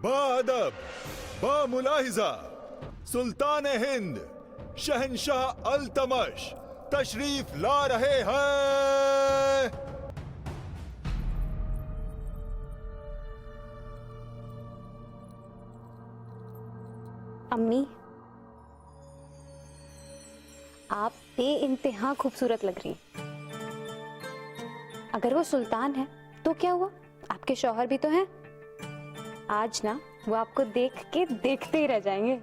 बाअदब, बामुलाहिजा, सुल्तान हिंद शहंशाह अल्तमश तशरीफ ला रहे हैं। अम्मी, आप बेइंतहा खूबसूरत लग रही हैं। अगर वो सुल्तान है तो क्या हुआ, आपके शौहर भी तो हैं। आज ना वो आपको देख के देखते ही रह जाएंगे।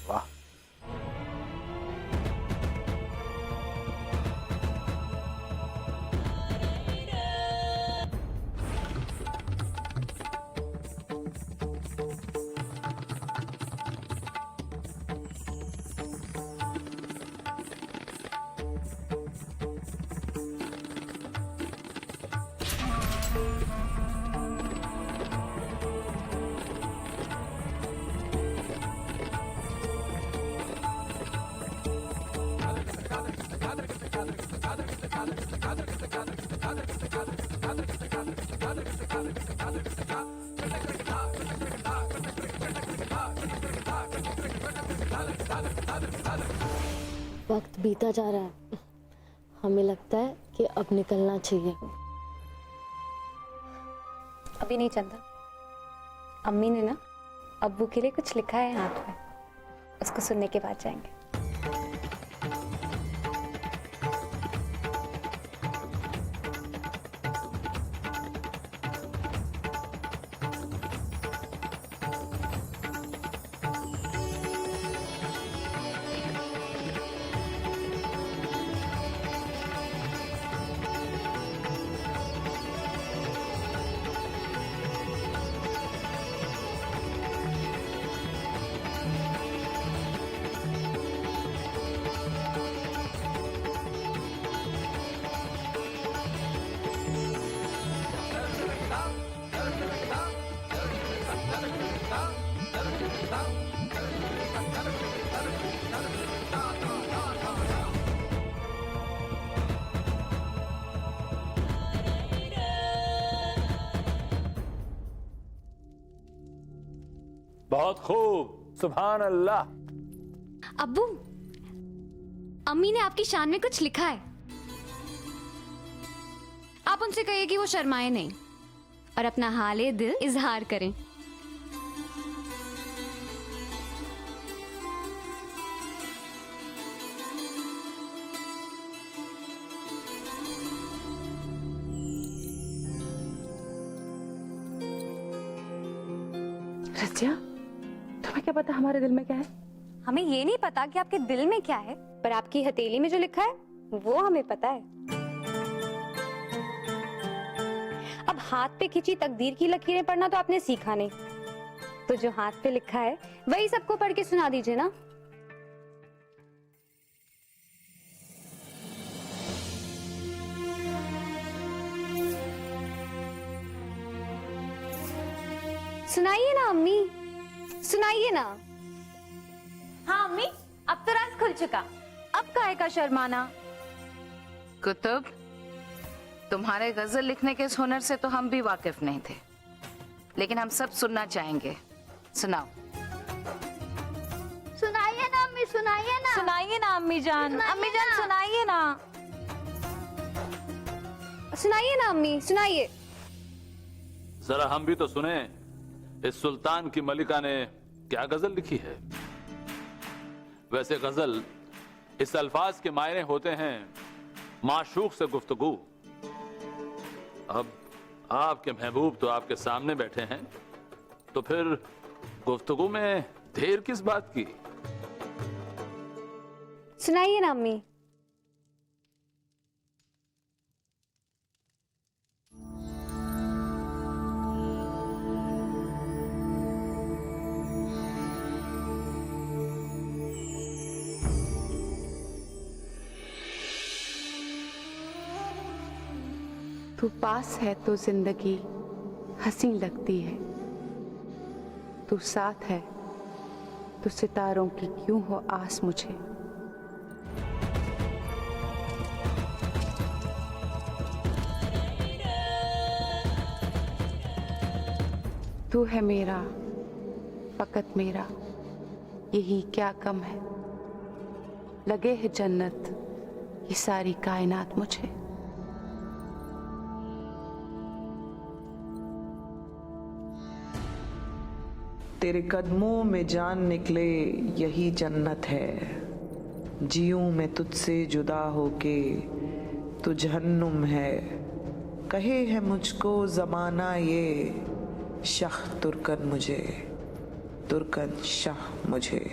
वाह, वक्त बीता जा रहा है। हमें लगता है कि अब निकलना चाहिए। अभी नहीं चंदा, अम्मी ने ना अब्बू के लिए कुछ लिखा है हाथ में, उसको सुनने के बाद जाएंगे। बहुत खूब, सुभान अल्लाह। अब्बू, अम्मी ने आपकी शान में कुछ लिखा है। आप उनसे कहिए कि वो शर्माए नहीं और अपना हाले दिल इजहार करें। रजिया, तुम्हें क्या पता हमारे दिल में क्या है? हमें ये नहीं पता कि आपके दिल में क्या है, पर आपकी हथेली में जो लिखा है वो हमें पता है। अब हाथ पे खिंची तकदीर की लकीरें पढ़ना तो आपने सीखा नहीं, तो जो हाथ पे लिखा है वही सबको पढ़ के सुना दीजिए ना। सुनाइए ना अम्मी, सुनाइए ना। हाँ अम्मी, अब तो राज खुल चुका, अब काहे का शर्माना। कुतुब, तुम्हारे गजल लिखने के इस हुनर से तो हम भी वाकिफ नहीं थे, लेकिन हम सब सुनना चाहेंगे। सुनाओ। सुनाइए ना अम्मी, सुनाइए ना। सुनाइए ना अम्मी जान, अम्मी जान सुनाइए ना। सुनाइए ना अम्मी, सुनाइए। जरा हम भी तो सुने, इस सुल्तान की मलिका ने क्या गजल लिखी है। वैसे गजल इस अल्फाज के मायने होते हैं माशूक से गुफ्तगू। अब आपके महबूब तो आपके सामने बैठे हैं, तो फिर गुफ्तगू में देर किस बात की। सुनाइए ना अम्मी। तू पास है तो जिंदगी हंसी लगती है, तू साथ है तो सितारों की क्यों हो आस मुझे। तू है मेरा, फकत मेरा, यही क्या कम है। लगे है जन्नत ये सारी कायनात मुझे। तेरे कदमों में जान निकले यही जन्नत है। जीऊं मैं तुझसे जुदा होके तू जहन्नुम है। कहे है मुझको जमाना ये शाह तुर्कन मुझे, तुर्कन शाह मुझे।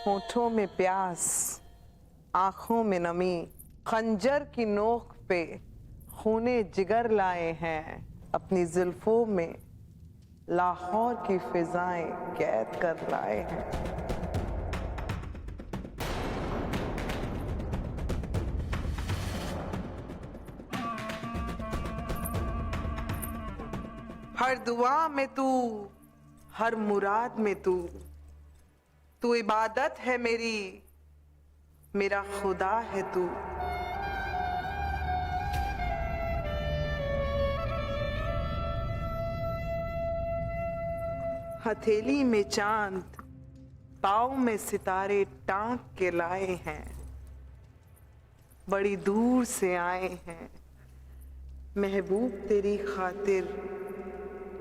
होठों में प्यास, आंखों में नमी, खंजर की नोक पे खूने जिगर लाए हैं। अपनी जुल्फों में लाहौर की फिजाएं कैद कर लाए हैं। हर दुआ में तू, हर मुराद में तू, तू इबादत है मेरी, मेरा खुदा है तू। हथेली में चांद, पाँव में सितारे टांग के लाए हैं। बड़ी दूर से आए हैं, महबूब तेरी खातिर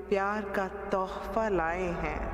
प्यार का तोहफा लाए हैं।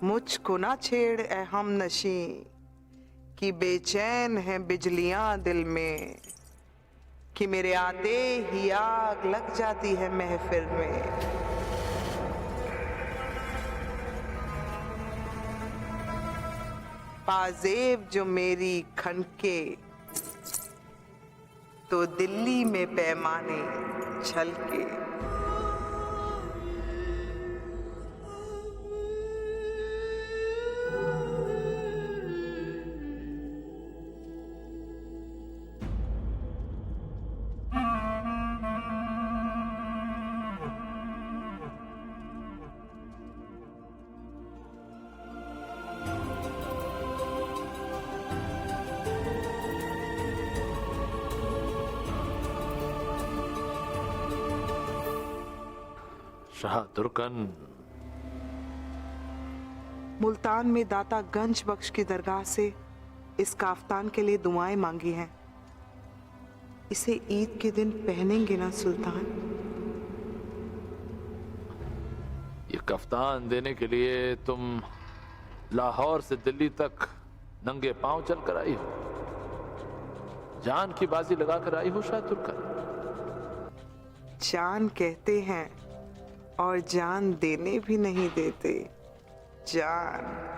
मुझको ना छेड़ ए हम नशी कि बेचैन है बिजलियां दिल में, कि मेरे आते ही आग लग जाती है महफिल में। पाजेब जो मेरी खनके तो दिल्ली में पैमाने छलके। शाह तुर्कन, मुल्तान में दाता गंज बख्श की दरगाह से इस काफ्तान के लिए दुआएं मांगी हैं। इसे ईद के दिन पहनेंगे ना सुल्तान? ये कफ्तान देने के लिए तुम लाहौर से दिल्ली तक नंगे पांव चलकर आई हो, जान की बाजी लगाकर आई हो शाह तुर्कन। जान कहते हैं और जान देने भी नहीं देते। जान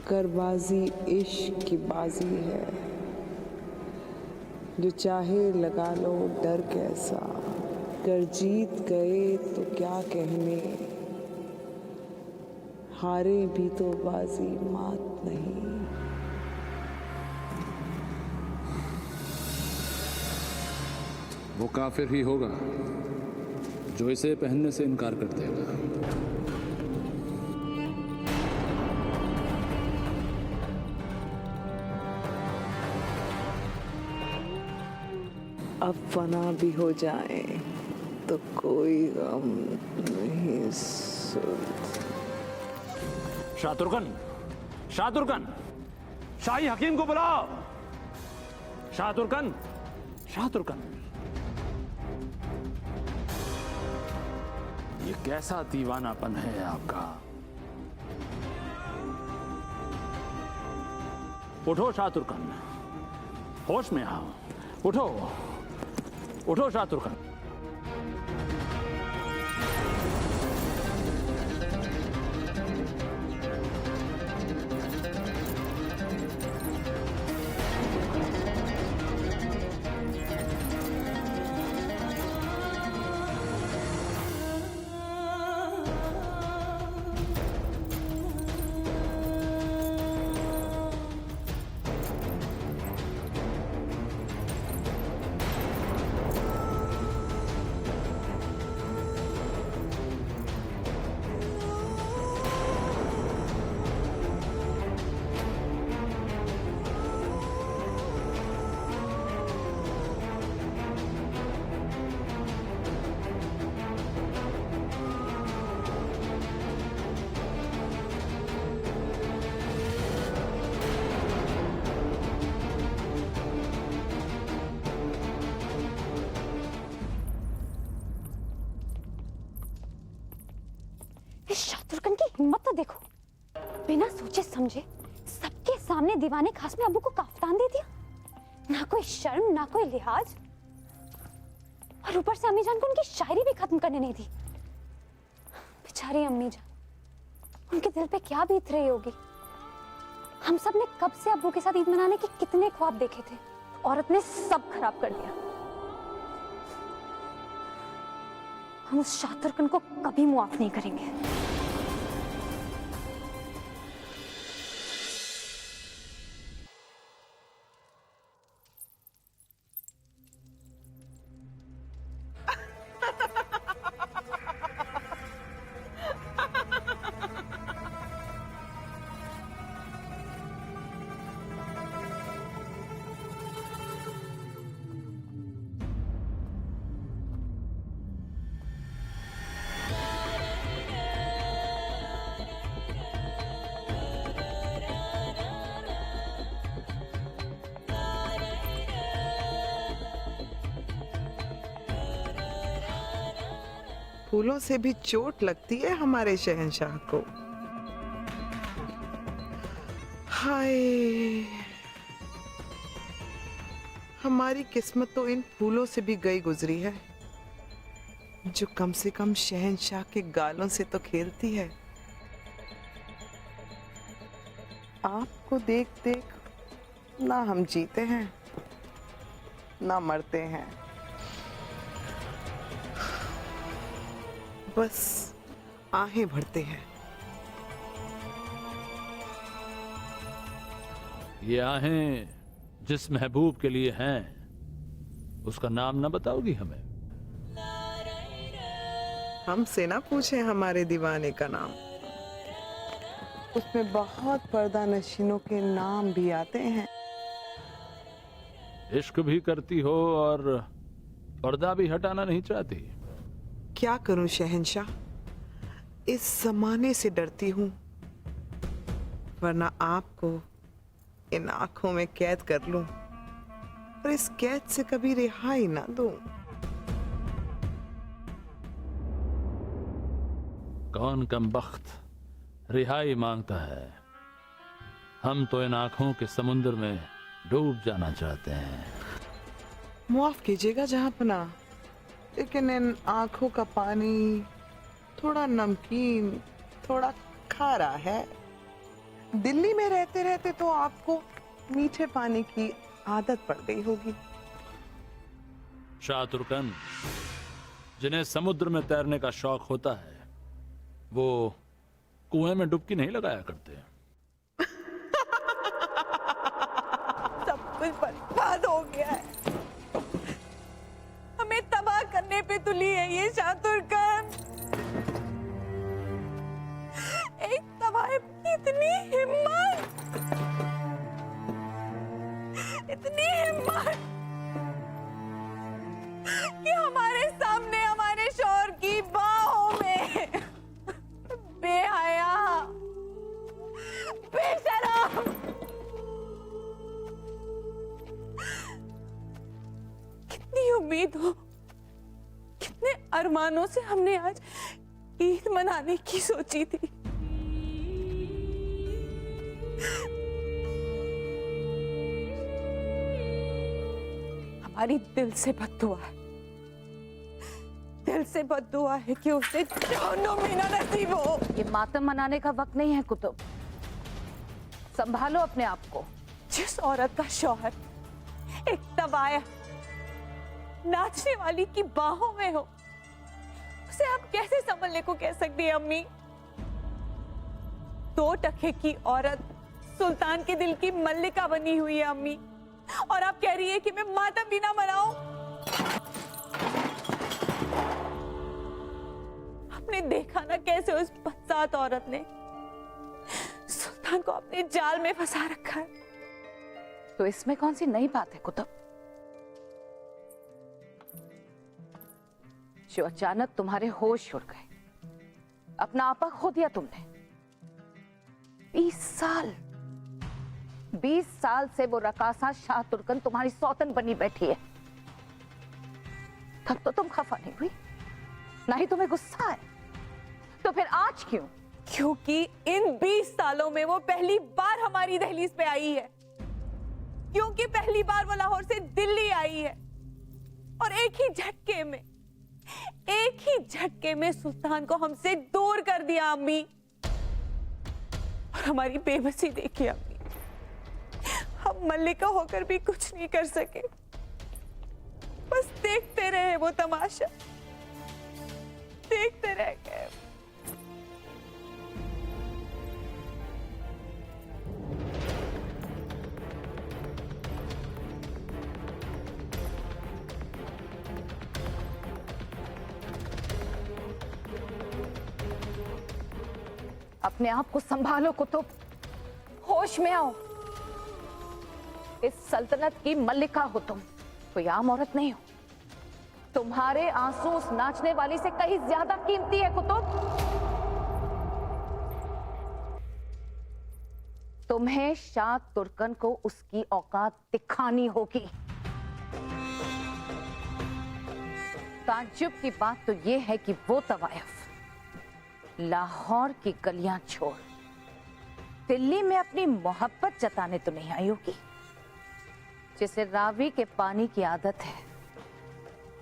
करबाजी इश्क की बाजी है, जो चाहे लगा लो डर कैसा। कर जीत गए तो क्या कहने, हारे भी तो बाजी मात नहीं। वो काफिर ही होगा जो इसे पहनने से इनकार कर देगा। अब फना भी हो जाए तो कोई गम नहीं शाहतुर्कन, शाहतुर्कन, शाही हकीम को बुलाओ। शाहतुर्कन, शाहतुर्कन, ये कैसा दीवानापन है आपका? उठो शाहतुर्कन, होश में आओ। उठो, उठो शाहतुर्कन। इस शाहतुर्कन की हिम्मत तो देखो, बिना सोचे समझे सबके सामने दीवाने खास में अबू को कफ्तान दे दिया। ना कोई शर्म, ना कोई लिहाज, और ऊपर से अम्मी जान को उनकी शायरी भी खत्म करने नहीं दी। बेचारी अम्मी जान, उनके दिल पे क्या बीत रही होगी। हम सब ने कब से अबू के साथ ईद मनाने के कितने ख्वाब देखे थे, औरत ने सब खराब कर दिया। हम उस शाहतुर्कन को कभी मुआफ नहीं करेंगे। फूलों से भी चोट लगती है हमारे शहंशाह को। हाय, हमारी किस्मत तो इन फूलों से भी गई गुजरी है, जो कम से कम शहंशाह के गालों से तो खेलती है। आपको देख देख ना हम जीते हैं ना मरते हैं, बस आहें भरते हैं। ये आहें जिस महबूब के लिए हैं, उसका नाम ना बताओगी हमें? हमसे ना पूछे हमारे दीवाने का नाम, उसमें बहुत पर्दा नशीनों के नाम भी आते हैं। इश्क भी करती हो और पर्दा भी हटाना नहीं चाहती। क्या करूं शहंशाह, इस जमाने से डरती हूं, वरना आपको इन आंखों में कैद कर लूं और इस कैद से कभी रिहाई ना दूं। कौन कमबख्त रिहाई मांगता है? हम तो इन आंखों के समुद्र में डूब जाना चाहते हैं। माफ कीजिएगा जहांपना, लेकिन इन आंखों का पानी थोड़ा नमकीन, थोड़ा खारा है। दिल्ली में रहते रहते तो आपको मीठे पानी की आदत पड़ गई होगी। शाहतुर्कन, जिन्हें समुद्र में तैरने का शौक होता है, वो कुएं में डुबकी नहीं लगाया करते। सब कुछ बर्बाद हो गया है, हमें तबाह करने पे तुली है ये शाहतुर्कन। एक तबाह, इतनी हिम्मत, इतनी हिम्मत। अरमानों से हमने आज ईद मनाने की सोची थी। हमारी दिल से बद्दुआ है, दिल से बद्दुआ है कि उसे जहन्नुम में ना नसीब हो। ये मातम मनाने का वक्त नहीं है कुतुब, संभालो अपने आप को। जिस औरत का शौहर एक तबाया नाचने वाली की बाहों में हो, उसे आप कैसे संभलने को कह सकती है अम्मी? 2 टके की औरत सुल्तान के दिल की मल्लिका बनी हुई है अम्मी, और आप कह रही है कि मैं मातम भी ना मनाऊं? आपने देखा ना कैसे उस बदसात औरत ने सुल्तान को अपने जाल में फंसा रखा है। तो इसमें कौन सी नई बात है कुतुब, जो अचानक तुम्हारे होश उड़ गए, अपना आपा खो दिया तुमने। 20 साल से वो रकासा शाह तुर्कन तुम्हारी सौतन बनी बैठी है। तब तो तुम खफा नहीं हुई, ना ही तुम्हें गुस्सा है, तो फिर आज क्यों? क्योंकि इन 20 सालों में वो पहली बार हमारी दहलीज पे आई है, क्योंकि पहली बार वो लाहौर से दिल्ली आई है, और एक ही झटके में सुल्तान को हमसे दूर कर दिया अम्मी। और हमारी बेबसी देखिए अम्मी, हम मल्लिका होकर भी कुछ नहीं कर सके, बस देखते रहे वो तमाशा, देखते रह गए। अपने आप को संभालो कुतुब, होश में आओ। इस सल्तनत की मल्लिका हो तुम, कोई आम औरत नहीं हो। तुम्हारे आंसू उस नाचने वाली से कहीं ज्यादा कीमती है कुतुब। तुम्हें शाह तुर्कन को उसकी औकात दिखानी होगी। ताज्जुब की बात तो यह है कि वो तवायफ लाहौर की गलियां छोड़ दिल्ली में अपनी मोहब्बत जताने तो नहीं आई होगी। जिसे रावी के पानी की आदत है,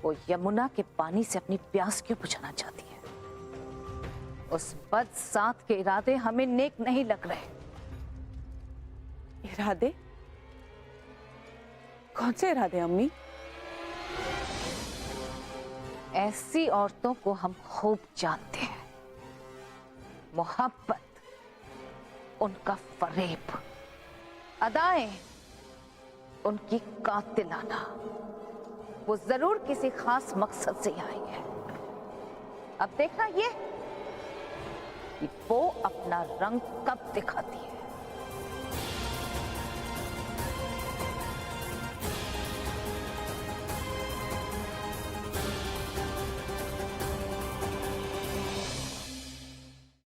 वो यमुना के पानी से अपनी प्यास क्यों बुझाना चाहती है? उस बदसात के इरादे हमें नेक नहीं लग रहे। इरादे? कौन से इरादे अम्मी? ऐसी औरतों को हम खूब जानते हैं। मोहब्बत, उनका फरेब, अदाएं उनकी कातिलाना, वो जरूर किसी खास मकसद से आई है। अब देखना ये कि वो अपना रंग कब दिखाती है।